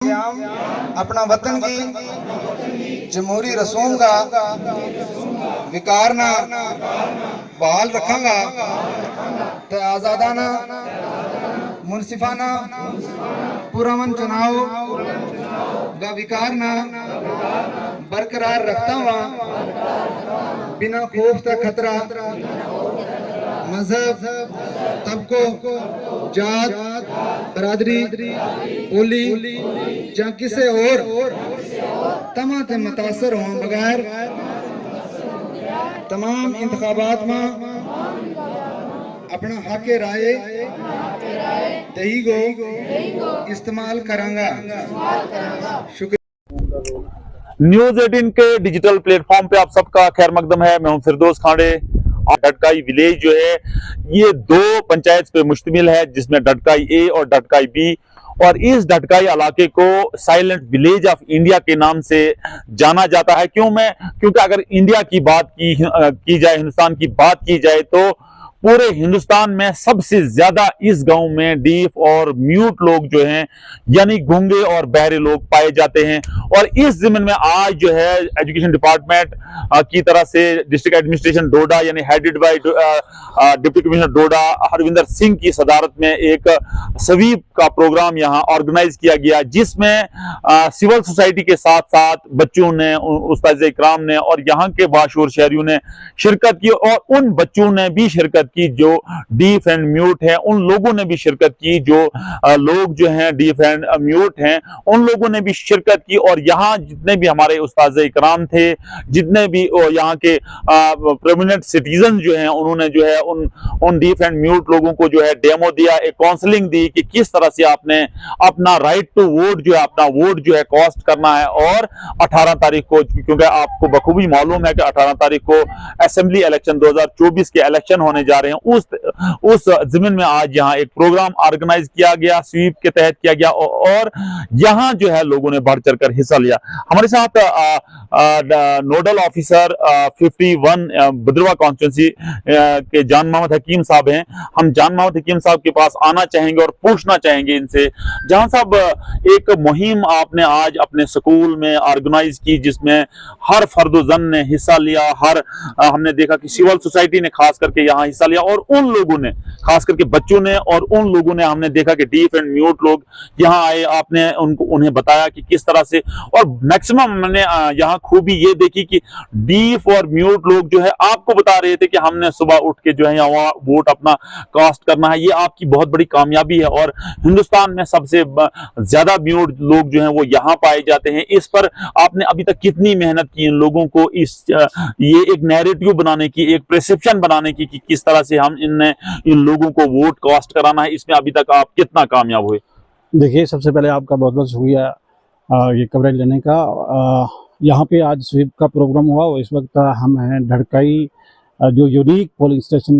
अपना वतन की जमहूरी रसूम का विकारना बहाल रखांगा तो आज़ादाना मुनसिफाना पुरअमन चुनाव का विकारना बरकरार रखता हुआ बिना खौफ का खतरा मजहब तबको जात बरादरी बोली या किसी और तमाम से मुतासर हों बगैर तमाम इंतखाबात में अपना हक राय दही को इस्तेमाल करांगा। शुक्रिया। न्यूज 18 के डिजिटल प्लेटफॉर्म पे आप सबका खैर मकदम है। मैं हूं फिरदौस खांडे। डटकाई विलेज जो है ये दो पंचायत पे मुश्तमिल है, जिसमें डटकाई ए और डटकाई बी, और इस डटकाई इलाके को साइलेंट विलेज ऑफ इंडिया के नाम से जाना जाता है। क्योंकि अगर इंडिया की बात की जाए, हिंदुस्तान की बात की जाए, तो पूरे हिंदुस्तान में सबसे ज्यादा इस गांव में डीफ और म्यूट लोग जो हैं, यानी गूंगे और बहरे लोग पाए जाते हैं। और इस जिम्न में आज जो है एजुकेशन डिपार्टमेंट की तरफ से डिस्ट्रिक्ट एडमिनिस्ट्रेशन डोडा यानी हेडेड बाय डिप्टी कमिश्नर डोडा हरविंदर सिंह की सदारत में एक स्वीप का प्रोग्राम यहाँ ऑर्गेनाइज किया गया, जिसमें सिविल सोसाइटी के साथ साथ बच्चों ने, उस्ताद इकराम ने और यहाँ के बाशूर शहरियों ने शिरकत की, और उन बच्चों ने भी शिरकत की जो डीफ एंड म्यूट हैं, उन लोगों ने भी शिरकत की जो लोग जो हैं डीफ एंड म्यूट हैं, उन लोगों ने भी शिरकत की। और यहाँ जितने भी हमारे उस्ताद इकराम थे, जितने भी यहाँ के प्रोमिनेंट सिटीजन जो हैं, उन्होंने जो है उन डीफ एंड म्यूट लोगों को जो है डेमो दिया, एक काउंसलिंग दी कि किस तरह से आपने अपना राइट टू वोट जो है, अपना वोट जो है कास्ट करना है। और 18 तारीख को, क्योंकि आपको बखूबी मालूम है कि 18 तारीख को असेंबली इलेक्शन 2024 के इलेक्शन होने जा रहे हैं, उस जमीन में आज यहाँ एक प्रोग्राम ऑर्गेनाइज किया गया, स्वीप के तहत किया गया, और यहाँ जो है लोगों ने बढ़ चढ़कर हिस्सा लिया। हमारे साथ नोडल ऑफिसर 51 भद्रवा कॉन्स्टिट्यूंसी के जान मोहम्मद हकीम साहब हैं। हम जान मोहम्मद हकीम साहब के पास आना चाहेंगे और पूछना चाहेंगे इनसे, जहां साहब एक मुहिम आपने आज अपने स्कूल में ऑर्गेनाइज की, जिसमें हर फर्दोजन ने हिस्सा लिया, हमने देखा कि सिविल सोसाइटी ने खास करके यहाँ हिस्सा लिया, और उन लोगों ने, खास करके बच्चों ने और उन लोगों ने, हमने देखा कि डीफ एंड म्यूट लोग यहाँ आए, आपने उन्हें बताया कि किस तरह से, और मैक्सिमम मैंने यहाँ खूबी ये देखी कि डीफ और म्यूट लोग जो है आपको बता रहे थे कि हमने सुबह उठ के जो है यहाँ वोट अपना कास्ट करना है। ये आपकी बहुत बड़ी कामयाबी है, और हिंदुस्तान में सबसे ज्यादा म्यूट लोग जो हैं वो यहाँ पाए जाते हैं। इस पर आपने अभी तक कितनी मेहनत की इन लोगों को ये एक नैरेटिव बनाने की, एक परसेप्शन बनाने की कि किस तरह से हम इन लोगों को वोट कास्ट कराना है, इसमें अभी तक आप कितना कामयाब हुए? देखिए, सबसे पहले आपका बहुत बहुत शुक्रिया ये कवरेज लेने का। यहाँ पे आज स्वीप का प्रोग्राम हुआ, और इस वक्त हम हैं ढड़काई, जो यूनिक पोलिंग स्टेशन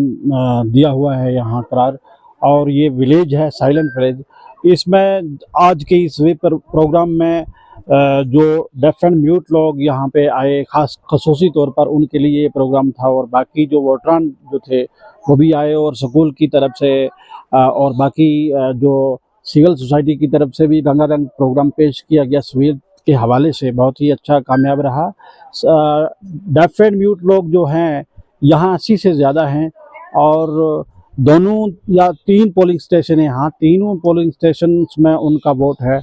दिया हुआ है यहाँ करार, और ये विलेज है साइलेंट विलेज। इसमें आज के इस स्वीप प्रोग्राम में जो डेफ एंड म्यूट लोग यहाँ पे आए, खसूसी तौर पर उनके लिए ये प्रोग्राम था, और बाकी जो वोटरान जो थे वो भी आए, और स्कूल की तरफ से और बाकी जो सिविल सोसाइटी की तरफ से भी रंगारंग प्रोग्राम पेश किया गया। स्वीप के हवाले से बहुत ही अच्छा कामयाब रहा। डेफ एंड म्यूट लोग जो हैं यहाँ 80 से ज़्यादा हैं, और दोनों या 3 पोलिंग स्टेशन है यहाँ, तीनों पोलिंग स्टेशन में उनका वोट है।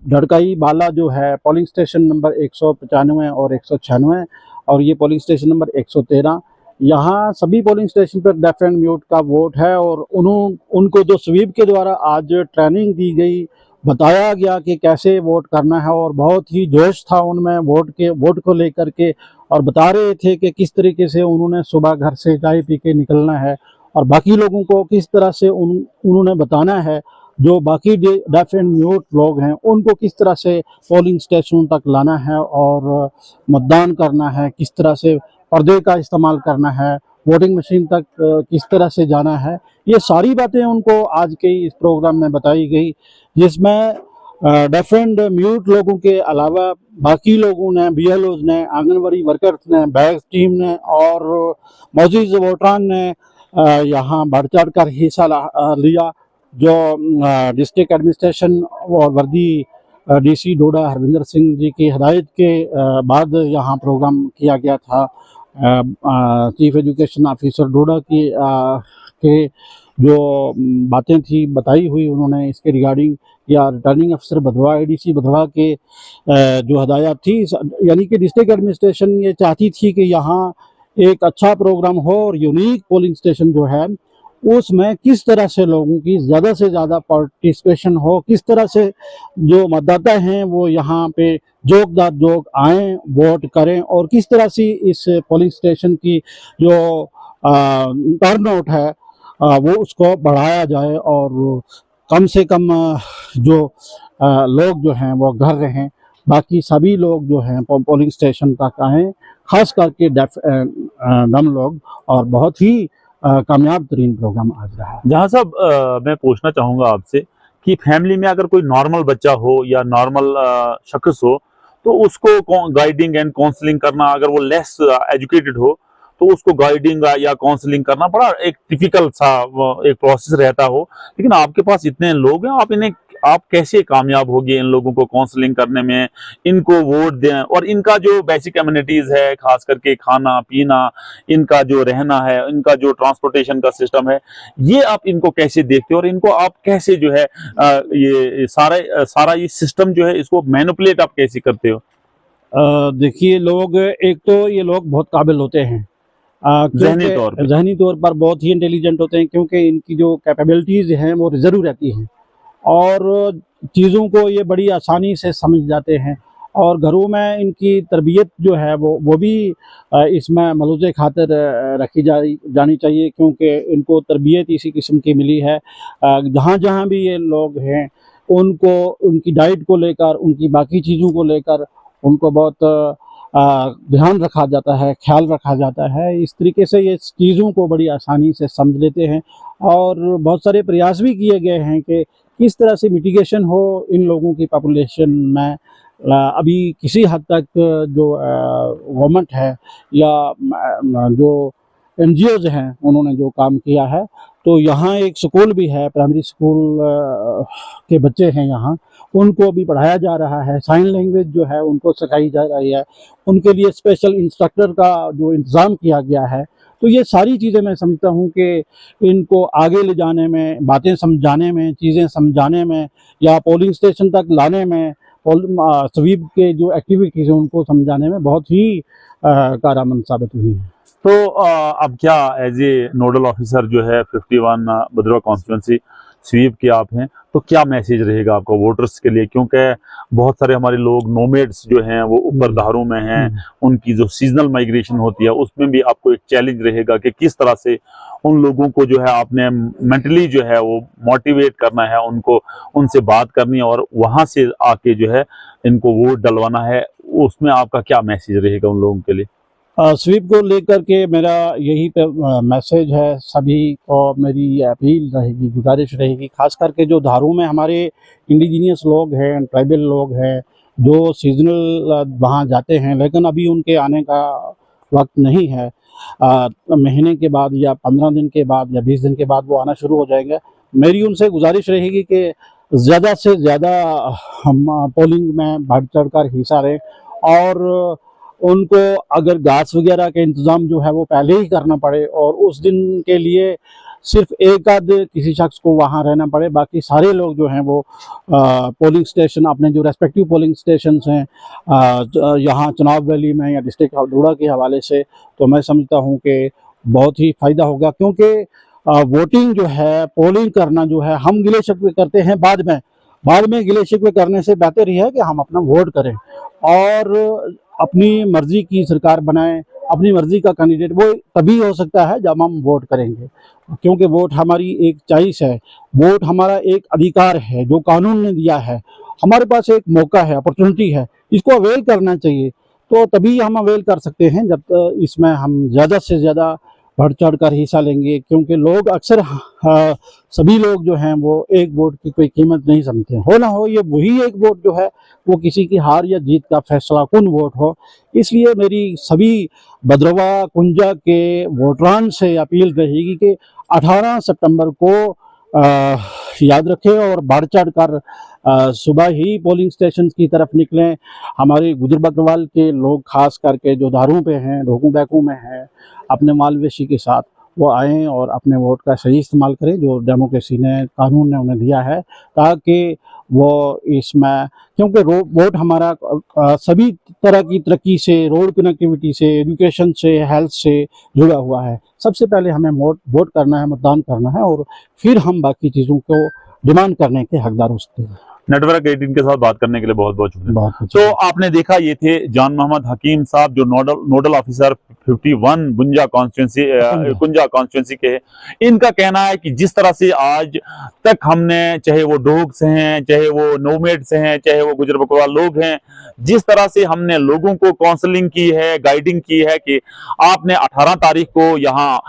ढड़काई बाला जो है पोलिंग स्टेशन नंबर 195 और 196, और ये पोलिंग स्टेशन नंबर 113। यहाँ सभी पोलिंग स्टेशन पर डेफ एंड म्यूट का वोट है, और उनको जो स्वीप के द्वारा आज ट्रेनिंग दी गई, बताया गया कि कैसे वोट करना है, और बहुत ही जोश था उनमें वोट को लेकर के, और बता रहे थे कि किस तरीके से उन्होंने सुबह घर से चाय पी के निकलना है, और बाकी लोगों को किस तरह से उन्होंने बताना है, जो बाकी डेफ एंड म्यूट लोग हैं उनको किस तरह से पोलिंग स्टेशनों तक लाना है और मतदान करना है, किस तरह से पर्दे का इस्तेमाल करना है, वोटिंग मशीन तक किस तरह से जाना है। ये सारी बातें उनको आज के इस प्रोग्राम में बताई गई, जिसमें डेफ एंड म्यूट लोगों के अलावा बाकी लोगों ने, BLOs ने, आंगनबाड़ी वर्कर्स ने, बैग टीम ने और मौजूद वोटरान ने यहाँ बढ़ चढ़ कर हिस्सा लिया। जो डिस्ट्रिक्ट एडमिनिस्ट्रेशन और वर्दी डीसी डोडा हरविंदर सिंह जी की हदायत के बाद यहाँ प्रोग्राम किया गया था। चीफ एजुकेशन ऑफिसर डोडा की के जो बातें थी बताई हुई उन्होंने इसके रिगार्डिंग, या रिटर्निंग अफसर भदवा एडीसी भदवा के जो हदायत थी, यानी कि डिस्ट्रिक्ट एडमिनिस्ट्रेशन ये चाहती थी कि यहाँ एक अच्छा प्रोग्राम हो और यूनिक पोलिंग स्टेशन जो है उसमें किस तरह से लोगों की ज़्यादा से ज़्यादा पार्टिसिपेशन हो, किस तरह से जो मतदाता हैं वो यहाँ पे जोग आएँ, वोट करें, और किस तरह से इस पोलिंग स्टेशन की जो टर्न आउट है वो उसको बढ़ाया जाए और कम से कम जो लोग जो हैं वो घर रहें, बाकी सभी लोग जो हैं पोलिंग स्टेशन तक आएँ, खास करके डम लोग। और बहुत ही कामयाब तरीन प्रोग्राम आज रहा है। जहाँ साहब मैं पूछना चाहूँगा आपसे कि फैमिली में अगर कोई नॉर्मल बच्चा हो या नॉर्मल शख्स हो तो उसको गाइडिंग एंड काउंसलिंग करना, अगर वो लेस एजुकेटेड हो तो उसको गाइडिंग या काउंसलिंग करना बड़ा एक डिफिकल्ट सा एक प्रोसेस रहता हो, लेकिन आपके पास इतने लोग हैं, आप कैसे कामयाब होगे इन लोगों को काउंसलिंग करने में, इनको वोट दें, और इनका जो बेसिक एमिनिटीज है, खास करके खाना पीना, इनका जो रहना है, इनका जो ट्रांसपोर्टेशन का सिस्टम है, ये आप इनको कैसे देखते हो और इनको आप कैसे जो है ये सारा ये सिस्टम जो है इसको मैनिपुलेट आप कैसे करते हो? देखिए, लोग एक तो ये लोग बहुत काबिल होते हैं, जहनी तौर पर बहुत ही इंटेलिजेंट होते हैं, क्योंकि इनकी जो कैपेबिलिटीज़ हैं वो रिजर्व रहती हैं और चीज़ों को ये बड़ी आसानी से समझ जाते हैं। और घरों में इनकी तरबियत जो है वो भी इसमें मलूज़ खातिर रखी जानी चाहिए, क्योंकि इनको तरबियत इसी किस्म की मिली है। जहाँ जहाँ भी ये लोग हैं उनको उनकी डाइट को लेकर, उनकी बाकी चीज़ों को लेकर उनको बहुत ध्यान रखा जाता है, ख्याल रखा जाता है। इस तरीके से ये चीज़ों को बड़ी आसानी से समझ लेते हैं और बहुत सारे प्रयास भी किए गए हैं कि किस तरह से मिटिगेशन हो इन लोगों की पॉपुलेशन में। अभी किसी हद तक जो गवर्नमेंट है या जो NGOs हैं उन्होंने जो काम किया है, तो यहाँ एक स्कूल भी है, प्राइमरी स्कूल के बच्चे हैं यहाँ, उनको भी पढ़ाया जा रहा है। साइन लैंग्वेज जो है उनको सिखाई जा रही है, उनके लिए स्पेशल इंस्ट्रक्टर का जो इंतज़ाम किया गया है। तो ये सारी चीज़ें मैं समझता हूँ कि इनको आगे ले जाने में, बातें समझाने में, चीज़ें समझाने में या पोलिंग स्टेशन तक लाने में, स्वीप के जो एक्टिविटीज़ हैं उनको समझाने में बहुत ही कारगर साबित हुई है। तो अब क्या एज ए नोडल ऑफिसर जो है 51 भद्रवा कॉन्स्टिट्यूंसी स्वीप के आप हैं, तो क्या मैसेज रहेगा आपका वोटर्स के लिए, क्योंकि बहुत सारे हमारे लोग नोमेड्स जो हैं वो ऊपर धारों में हैं, उनकी जो सीजनल माइग्रेशन होती है उसमें भी आपको एक चैलेंज रहेगा कि किस तरह से उन लोगों को जो है आपने मेंटली जो है वो मोटिवेट करना है, उनको उनसे बात करनी है और वहां से आके जो है इनको वोट डलवाना है, उसमें आपका क्या मैसेज रहेगा उन लोगों के लिए? स्वीप को लेकर के मेरा यही मैसेज है, सभी को मेरी अपील रहेगी, गुजारिश रहेगी, खास करके जो धारों में हमारे इंडिजीनियस लोग हैं, ट्राइबल लोग हैं, जो सीजनल वहाँ जाते हैं लेकिन अभी उनके आने का वक्त नहीं है, महीने के बाद या 15 दिन के बाद या 20 दिन के बाद वो आना शुरू हो जाएंगे। मेरी उनसे गुजारिश रहेगी कि ज़्यादा से ज़्यादा हम पोलिंग में बढ़ चढ़ कर हिस्सा लें और उनको अगर घास वगैरह का इंतज़ाम जो है वो पहले ही करना पड़े और उस दिन के लिए सिर्फ एक आध किसी शख्स को वहाँ रहना पड़े, बाकी सारे लोग जो हैं वो पोलिंग स्टेशन, अपने जो रेस्पेक्टिव पोलिंग स्टेशन हैं यहाँ चुनाव वैली में या डिस्ट्रिक्ट डोडा के हवाले से, तो मैं समझता हूँ कि बहुत ही फ़ायदा होगा, क्योंकि वोटिंग जो है, पोलिंग करना जो है, हम गिले शिकवे करते हैं बाद में गिले शिकवे करने से बेहतर ही है कि हम अपना वोट करें और अपनी मर्जी की सरकार बनाएं, अपनी मर्जी का कैंडिडेट। वो तभी हो सकता है जब हम वोट करेंगे, क्योंकि वोट हमारी एक चॉइस है, वोट हमारा एक अधिकार है जो कानून ने दिया है, हमारे पास एक मौका है, अपॉर्चुनिटी है, इसको अवेल करना चाहिए। तो तभी हम अवेल कर सकते हैं जब इसमें हम ज़्यादा से ज़्यादा बढ़ चढ़ कर हिस्सा लेंगे, क्योंकि लोग अक्सर सभी लोग जो हैं वो एक वोट की कोई कीमत नहीं समझते। हो ना हो ये वही एक वोट जो है वो किसी की हार या जीत का फैसला कुन वोट हो। इसलिए मेरी सभी भद्रवा कुंजा के वोटरान से अपील रहेगी कि 18 सितंबर को याद रखें और बढ़ चढ़ कर सुबह ही पोलिंग स्टेशन की तरफ निकलें। हमारे गुजर बकरवाल के लोग खास करके जो दारों पे हैं, ढोकू बैकू में हैं, अपने मालवेशी के साथ वो आएँ और अपने वोट का सही इस्तेमाल करें जो डेमोक्रेसी ने, कानून ने उन्हें दिया है, ताकि वो इसमें, क्योंकि वोट हमारा सभी तरह की तरक्की से, रोड कनेक्टिविटी से, एजुकेशन से, हेल्थ से जुड़ा हुआ है। सबसे पहले हमें वोट करना है, मतदान करना है, और फिर हम बाकी चीज़ों को डिमांड करने के हकदार हो सकते हैं। नेटवर्क 18 के साथ बात करने के लिए बहुत बहुत शुक्रिया। बहुत तो आपने देखा, ये थे जान मोहम्मद हकीम साहब जो नोडल ऑफिसर 51 कुंजा कॉन्स्टिट्यूंसी के हैं। इनका कहना है कि जिस तरह से आज तक हमने, चाहे वो डोग से हैं, चाहे वो नोमेड से हैं, चाहे वो गुजर बकरवाल लोग हैं, जिस तरह से हमने लोगों को काउंसलिंग की है, गाइडिंग की है कि आपने 18 तारीख को यहाँ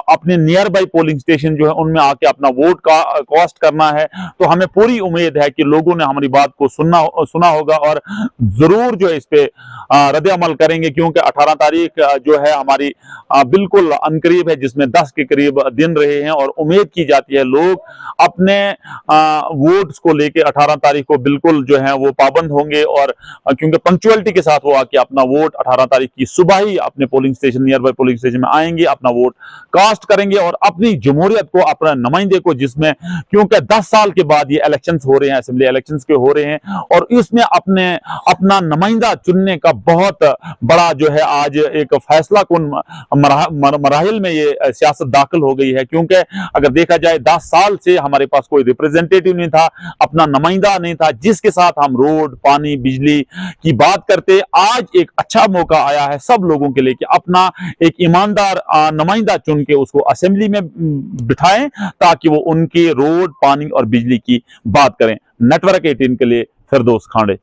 अपने नियर बाई पोलिंग स्टेशन जो है उनमें आके अपना वोट का कास्ट करना है, तो हमें पूरी उम्मीद है कि लोगों ने हमारी बात को सुना होगा और जरूर जो है इस पे रद्द अमल करेंगे, क्योंकि 18 तारीख जो है हमारी बिल्कुल अनकरीब है, जिसमें 10 के करीब दिन रहे हैं और उम्मीद की जाती है लोग अपने वोट्स को लेके 18 तारीख को बिल्कुल जो है वो पाबंद होंगे, और क्योंकि पंक्चुअलिटी के साथ वो आके अपना वोट 18 तारीख की सुबह ही अपने polling station, near by polling station में आएंगे, अपना वोट कास्ट करेंगे और अपनी जमहूरियत को, अपने नुमाइंदे को, जिसमें क्योंकि 10 साल के बाद ये इलेक्शंस हो रहे हैं, असेंबली इलेक्शंस के हो रहे हैं, और इसमें अपना नुमाइंदा चुनने का बहुत बड़ा जो है आज एक फैसला कुन मराहिल में ये सियासत दाखिल हो गई है। क्योंकि अगर देखा जाए 10 साल से हमारे पास कोई रिप्रेजेंटेटिव नहीं था, अपना नुमाइंदा नहीं था जिसके साथ हम रोड, पानी, बिजली की बात करते। आज एक अच्छा मौका आया है सब लोगों के लिए कि अपना एक ईमानदार नुमाइंदा चुन के उसको असेंबली में बिठाएं, ताकि वो उनके रोड, पानी और बिजली की बात करें। नेटवर्क 18 के लिए फिरदौस खांडे।